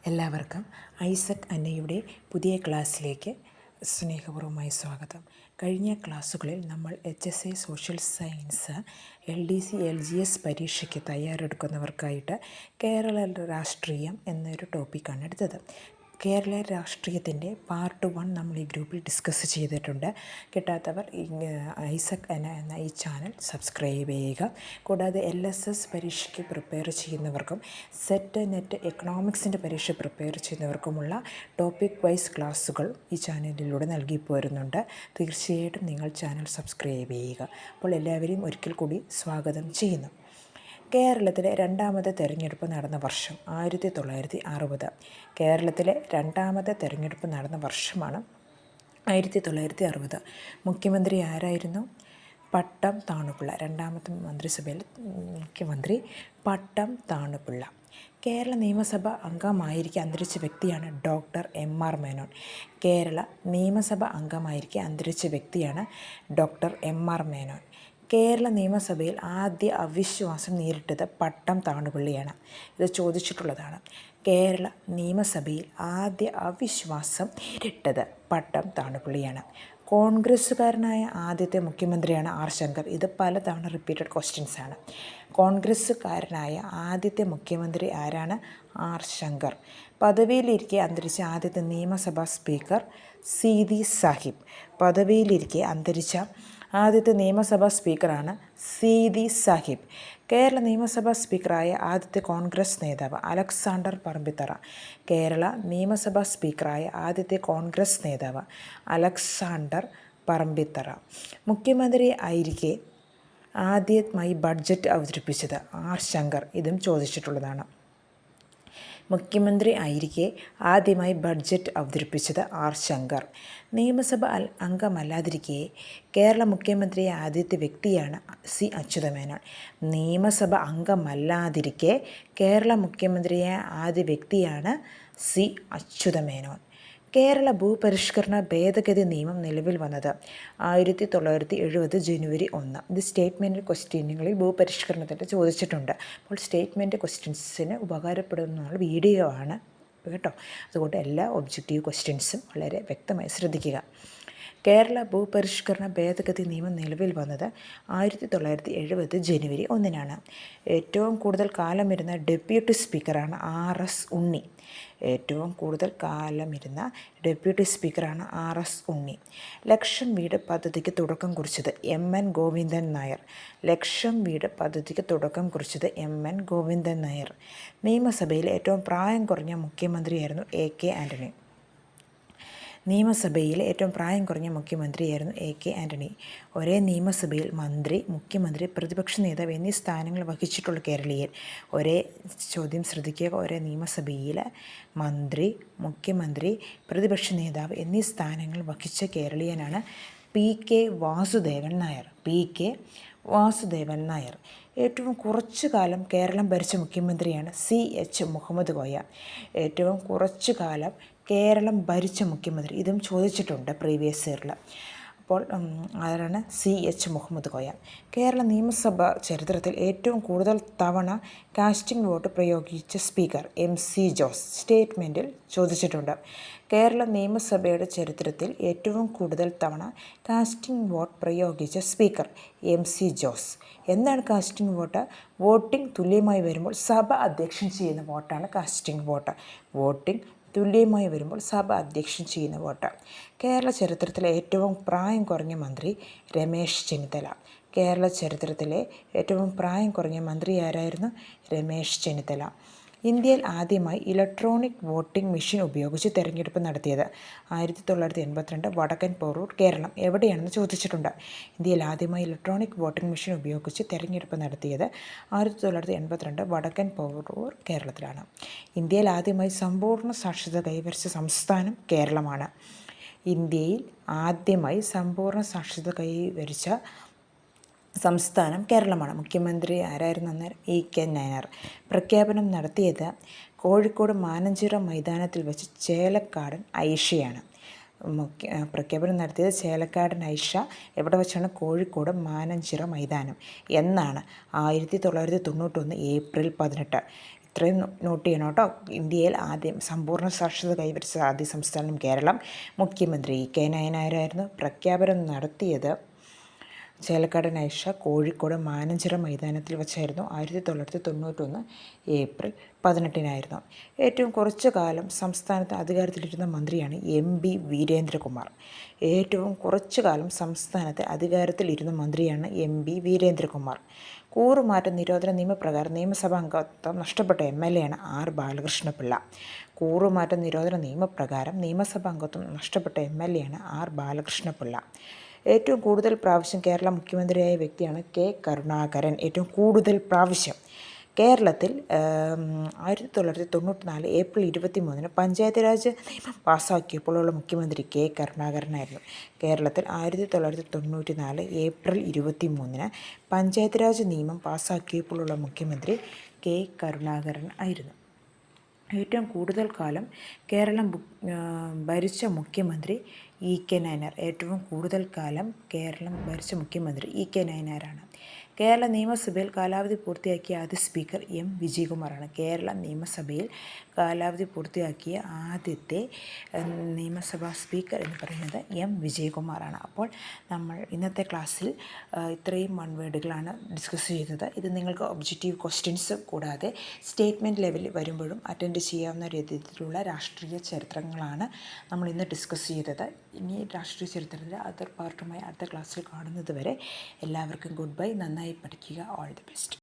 എല്ലാവർക്കും ഐസക് അന്നയുടെ പുതിയ ക്ലാസ്സിലേക്ക് സ്നേഹപൂർവ്വമായി സ്വാഗതം. കഴിഞ്ഞ ക്ലാസ്സുകളിൽ നമ്മൾ HSA social science LDC LGS പരീക്ഷയ്ക്ക് തയ്യാറെടുക്കുന്നവർക്കായിട്ട് കേരള രാഷ്ട്രീയം എന്നൊരു ടോപ്പിക്കാണ് എടുത്തത്. കേരള രാഷ്ട്രീയത്തിൻ്റെ പാർട്ട് 1 നമ്മൾ ഈ ഗ്രൂപ്പിൽ ഡിസ്കസ് ചെയ്തിട്ടുണ്ട്. കിട്ടാത്തവർ ഐസക് അന്ന എന്ന ഈ ചാനൽ സബ്സ്ക്രൈബ് ചെയ്യുക. കൂടാതെ LSS പരീക്ഷയ്ക്ക് പ്രിപ്പയർ ചെയ്യുന്നവർക്കും സെറ്റ് നെറ്റ് എക്കണോമിക്സിൻ്റെ പരീക്ഷ പ്രിപ്പയർ ചെയ്യുന്നവർക്കുമുള്ള ടോപ്പിക് വൈസ് ക്ലാസ്സുകൾ ഈ ചാനലിലൂടെ നൽകി പോരുന്നുണ്ട്. തീർച്ചയായിട്ടും നിങ്ങൾ ചാനൽ സബ്സ്ക്രൈബ് ചെയ്യുക. അപ്പോൾ എല്ലാവരെയും ഒരിക്കൽ കൂടി സ്വാഗതം ചെയ്യുന്നു. കേരളത്തിലെ രണ്ടാമത്തെ തെരഞ്ഞെടുപ്പ് നടന്ന വർഷം 1960. കേരളത്തിലെ രണ്ടാമത്തെ തെരഞ്ഞെടുപ്പ് നടന്ന വർഷമാണ് 1960. മുഖ്യമന്ത്രി ആരായിരുന്നു? പട്ടം താണുപിള്ള. രണ്ടാമത്തെ മന്ത്രിസഭയിൽ മുഖ്യമന്ത്രി പട്ടം താണുപിള്ള. കേരള നിയമസഭ അംഗമായിരിക്കെ അന്തരിച്ച വ്യക്തിയാണ് ഡോക്ടർ MR മേനോൻ. കേരള നിയമസഭ അംഗമായിരിക്കെ അന്തരിച്ച വ്യക്തിയാണ് ഡോക്ടർ MR മേനോൻ. കേരള നിയമസഭയിൽ ആദ്യ അവിശ്വാസം നേരിട്ടത് പട്ടം താണുപിള്ളയാണ്. ഇത് ചോദിച്ചിട്ടുള്ളതാണ്. കേരള നിയമസഭയിൽ ആദ്യ അവിശ്വാസം നേരിട്ടത് പട്ടം താണുപിള്ളയാണ്. കോൺഗ്രസ്സുകാരനായ ആദ്യത്തെ മുഖ്യമന്ത്രിയാണ് R ശങ്കർ. ഇത് പലതവണ റിപ്പീറ്റഡ് ക്വസ്റ്റ്യൻസ് ആണ്. കോൺഗ്രസ്സുകാരനായ ആദ്യത്തെ മുഖ്യമന്ത്രി ആരാണ്? R ശങ്കർ. പദവിയിലിരിക്കെ അന്തരിച്ച ആദ്യത്തെ നിയമസഭാ സ്പീക്കർ സീതി സാഹിബ്. പദവിയിലിരിക്കെ അന്തരിച്ച ആദ്യത്തെ നിയമസഭാ സ്പീക്കറാണ് സീതി സാഹിബ്. കേരള നിയമസഭാ സ്പീക്കറായ ആദ്യത്തെ കോൺഗ്രസ് നേതാവ് അലക്സാണ്ടർ പറമ്പിത്തറ. കേരള നിയമസഭാ സ്പീക്കറായ ആദ്യത്തെ കോൺഗ്രസ് നേതാവ് അലക്സാണ്ടർ പറമ്പിത്തറ. മുഖ്യമന്ത്രി ആയിരിക്കെ ആദ്യമായി ബഡ്ജറ്റ് അവതരിപ്പിച്ചത് R ശങ്കർ. ഇതും ചോദിച്ചിട്ടുള്ളതാണ്. മുഖ്യമന്ത്രി ആയിരിക്കെ ആദ്യമായി ബഡ്ജറ്റ് അവതരിപ്പിച്ചത് R ശങ്കർ. നിയമസഭ അംഗമല്ലാതിരിക്കെ കേരള മുഖ്യമന്ത്രിയെ ആദ്യത്തെ വ്യക്തിയാണ് C അച്യുതമേനോൻ. നിയമസഭ അംഗമല്ലാതിരിക്കെ കേരള മുഖ്യമന്ത്രിയെ ആദ്യ വ്യക്തിയാണ് C അച്യുതമേനോൻ. കേരള ഭൂപരിഷ്കരണ ഭേദഗതി നിയമം നിലവിൽ വന്നത് 1970 ജനുവരി 1. ഇത് സ്റ്റേറ്റ്മെൻറ്റ് ക്വസ്റ്റ്യനുകളിൽ ഭൂപരിഷ്കരണത്തിൻ്റെ ചോദിച്ചിട്ടുണ്ട്. അപ്പോൾ സ്റ്റേറ്റ്മെൻറ്റ് ക്വസ്റ്റ്യൻസിന് ഉപകാരപ്പെടുന്ന വീഡിയോ ആണ് കേട്ടോ. അതുകൊണ്ട് എല്ലാ ഒബ്ജക്റ്റീവ് ക്വസ്റ്റ്യൻസും വളരെ വ്യക്തമായി ശ്രദ്ധിക്കുക. കേരള ഭൂപരിഷ്കരണ ഭേദഗതി നിയമം നിലവിൽ വന്നത് 1970 ജനുവരി 1. ഏറ്റവും കൂടുതൽ കാലമിരുന്ന ഡെപ്യൂട്ടി സ്പീക്കറാണ് RS ഉണ്ണി. ഏറ്റവും കൂടുതൽ കാലമിരുന്ന ഡെപ്യൂട്ടി സ്പീക്കറാണ് RS ഉണ്ണി. ലക്ഷം വീട് പദ്ധതിക്ക് തുടക്കം കുറിച്ചത് MN ഗോവിന്ദൻ നായർ. ലക്ഷം വീട് പദ്ധതിക്ക് തുടക്കം കുറിച്ചത് MN ഗോവിന്ദൻ നായർ. നിയമസഭയിൽ ഏറ്റവും പ്രായം കുറഞ്ഞ മുഖ്യമന്ത്രിയായിരുന്നു AK ആൻ്റണി. നിയമസഭയിൽ ഏറ്റവും പ്രായം കുറഞ്ഞ മുഖ്യമന്ത്രിയായിരുന്നു AK ആൻ്റണി. ഒരേ നിയമസഭയിൽ മന്ത്രി, മുഖ്യമന്ത്രി, പ്രതിപക്ഷ നേതാവ് എന്നീ സ്ഥാനങ്ങൾ വഹിച്ചിട്ടുള്ള കേരളീയൻ. ഒരേ ചോദ്യം ശ്രദ്ധിക്കുക. ഒരേ നിയമസഭയിൽ മന്ത്രി, മുഖ്യമന്ത്രി, പ്രതിപക്ഷ നേതാവ് എന്നീ സ്ഥാനങ്ങൾ വഹിച്ച കേരളീയനാണ് PK വാസുദേവൻ നായർ. PK വാസുദേവൻ നായർ. ഏറ്റവും കുറച്ചു കാലം കേരളം ഭരിച്ച മുഖ്യമന്ത്രിയാണ് CH മുഹമ്മദ് കോയ. ഏറ്റവും കുറച്ചു കാലം കേരളം ഭരിച്ച മുഖ്യമന്ത്രി. ഇതും ചോദിച്ചിട്ടുണ്ട് പ്രീവിയസ് ഇയറിൽ. അപ്പോൾ ആരാണ്? CH മുഹമ്മദ് കോയ. കേരള നിയമസഭ ചരിത്രത്തിൽ ഏറ്റവും കൂടുതൽ തവണ കാസ്റ്റിംഗ് വോട്ട് പ്രയോഗിച്ച സ്പീക്കർ MC ജോസ്. സ്റ്റേറ്റ്മെൻറ്റിൽ ചോദിച്ചിട്ടുണ്ട്. കേരള നിയമസഭയുടെ ചരിത്രത്തിൽ ഏറ്റവും കൂടുതൽ തവണ കാസ്റ്റിംഗ് വോട്ട് പ്രയോഗിച്ച സ്പീക്കർ MC ജോസ്. എന്താണ് കാസ്റ്റിംഗ് വോട്ട്? വോട്ടിംഗ് തുല്യമായി വരുമ്പോൾ സഭ അധ്യക്ഷൻ ചെയ്യുന്ന വോട്ടാണ് കാസ്റ്റിംഗ് വോട്ട്. വോട്ടിംഗ് തുല്യമായി വരുമ്പോൾ സഭ അധ്യക്ഷൻ ചെയ്യുന്ന വോട്ട്. കേരള ചരിത്രത്തിലെ ഏറ്റവും പ്രായം കുറഞ്ഞ മന്ത്രി രമേശ് ചെന്നിത്തല. കേരള ചരിത്രത്തിലെ ഏറ്റവും പ്രായം കുറഞ്ഞ മന്ത്രി ആരായിരുന്നു? രമേശ് ചെന്നിത്തല. ഇന്ത്യയിൽ ആദ്യമായി ഇലക്ട്രോണിക് വോട്ടിംഗ് മെഷീൻ ഉപയോഗിച്ച് തെരഞ്ഞെടുപ്പ് നടത്തിയത് 1982 വടക്കൻ പോരൂർ, കേരളം. എവിടെയാണെന്ന് ചോദിച്ചിട്ടുണ്ട്. ഇന്ത്യയിൽ ആദ്യമായി ഇലക്ട്രോണിക് വോട്ടിംഗ് മെഷീൻ ഉപയോഗിച്ച് തെരഞ്ഞെടുപ്പ് നടത്തിയത് 1982 വടക്കൻ പോരൂർ, കേരളത്തിലാണ്. ഇന്ത്യയിൽ ആദ്യമായി സമ്പൂർണ്ണ സാക്ഷരത കൈവരിച്ച സംസ്ഥാനം കേരളമാണ്. ഇന്ത്യയിൽ ആദ്യമായി സമ്പൂർണ്ണ സാക്ഷരത കൈവരിച്ച സംസ്ഥാനം കേരളമാണ്. മുഖ്യമന്ത്രി ആരായിരുന്നു അന്നേരം? EK നായർ. പ്രഖ്യാപനം നടത്തിയത് കോഴിക്കോട് മാനഞ്ചിറ മൈതാനത്തിൽ വെച്ച് ചേലക്കാടൻ ഐഷയാണ്. പ്രഖ്യാപനം നടത്തിയത് ചേലക്കാടൻ ഐഷ എവിടെ വെച്ചാണ്? കോഴിക്കോട് മാനഞ്ചിറ മൈതാനം. എന്നാണ്? 1991 ഏപ്രിൽ 18. ഇത്രയും നോട്ട് ചെയ്യണം കേട്ടോ. ഇന്ത്യയിൽ ആദ്യം സമ്പൂർണ്ണ സാക്ഷരത കൈവരിച്ച ആദ്യ സംസ്ഥാനം കേരളം. മുഖ്യമന്ത്രി കെ നായനാരായിരുന്നു. പ്രഖ്യാപനം നടത്തിയത് ചേലക്കാടൻ ഐഷ കോഴിക്കോട് മാനഞ്ചിറ മൈതാനത്തിൽ വെച്ചായിരുന്നു. 1991 ഏപ്രിൽ 18-നായിരുന്നു. ഏറ്റവും കുറച്ചു കാലം സംസ്ഥാനത്ത് അധികാരത്തിലിരുന്ന മന്ത്രിയാണ് MB വീരേന്ദ്രകുമാർ. ഏറ്റവും കുറച്ചു കാലം സംസ്ഥാനത്ത് അധികാരത്തിലിരുന്ന മന്ത്രിയാണ് MB വീരേന്ദ്രകുമാർ. കൂറുമാറ്റ നിരോധന നിയമപ്രകാരം നിയമസഭാ അംഗത്വം നഷ്ടപ്പെട്ട MLA ആണ് R ബാലകൃഷ്ണപിള്ള. കൂറുമാറ്റ നിരോധന നിയമപ്രകാരം നിയമസഭാ അംഗത്വം നഷ്ടപ്പെട്ട MLA ആണ് R ബാലകൃഷ്ണപിള്ള. ഏറ്റവും കൂടുതൽ പ്രാവശ്യം കേരള മുഖ്യമന്ത്രിയായ വ്യക്തിയാണ് K കരുണാകരൻ. ഏറ്റവും കൂടുതൽ പ്രാവശ്യം കേരളത്തിൽ 1994 ഏപ്രിൽ 23 പഞ്ചായത്ത് രാജ് നിയമം പാസ്സാക്കിയപ്പോഴുള്ള മുഖ്യമന്ത്രി K കരുണാകരനായിരുന്നു. കേരളത്തിൽ 1994 ഏപ്രിൽ 23 പഞ്ചായത്ത് രാജ് നിയമം പാസ്സാക്കിയപ്പോഴുള്ള മുഖ്യമന്ത്രി K കരുണാകരൻ ആയിരുന്നു. ഏറ്റവും കൂടുതൽ കാലം കേരളം ഭരിച്ച മുഖ്യമന്ത്രി EK നയനാർ. ഏറ്റവും കൂടുതൽ കാലം കേരളം ഭരിച്ച മുഖ്യമന്ത്രി EK നയനാരാണ്. കേരള നിയമസഭയിൽ കാലാവധി പൂർത്തിയാക്കിയ ആദ്യ സ്പീക്കർ M വിജയകുമാറാണ്. കേരള നിയമസഭയിൽ കാലാവധി പൂർത്തിയാക്കിയ ആദ്യത്തെ നിയമസഭാ സ്പീക്കർ എന്ന് പറയുന്നത് M വിജയകുമാറാണ്. അപ്പോൾ നമ്മൾ ഇന്നത്തെ ക്ലാസ്സിൽ ഇത്രയും വേർഡുകളാണ് ഡിസ്കസ് ചെയ്തത്. ഇത് നിങ്ങൾക്ക് ഒബ്ജക്റ്റീവ് ക്വസ്റ്റ്യൻസ് കൂടാതെ സ്റ്റേറ്റ്മെൻറ്റ് ലെവലിൽ വരുമ്പോഴും അറ്റൻഡ് ചെയ്യാവുന്ന രീതിയിലുള്ള രാഷ്ട്രീയ ചരിത്രങ്ങളാണ് നമ്മൾ ഇന്ന് ഡിസ്കസ് ചെയ്തത്. ഇനി രാഷ്ട്രീയ ചരിത്രത്തിൻ്റെ അതർ പാർട്ടുമായി അടുത്ത ക്ലാസ്സിൽ കാണുന്നത് വരെ എല്ലാവർക്കും ഗുഡ് ബൈ. നന്നായി പഠിക്കുക. All the best.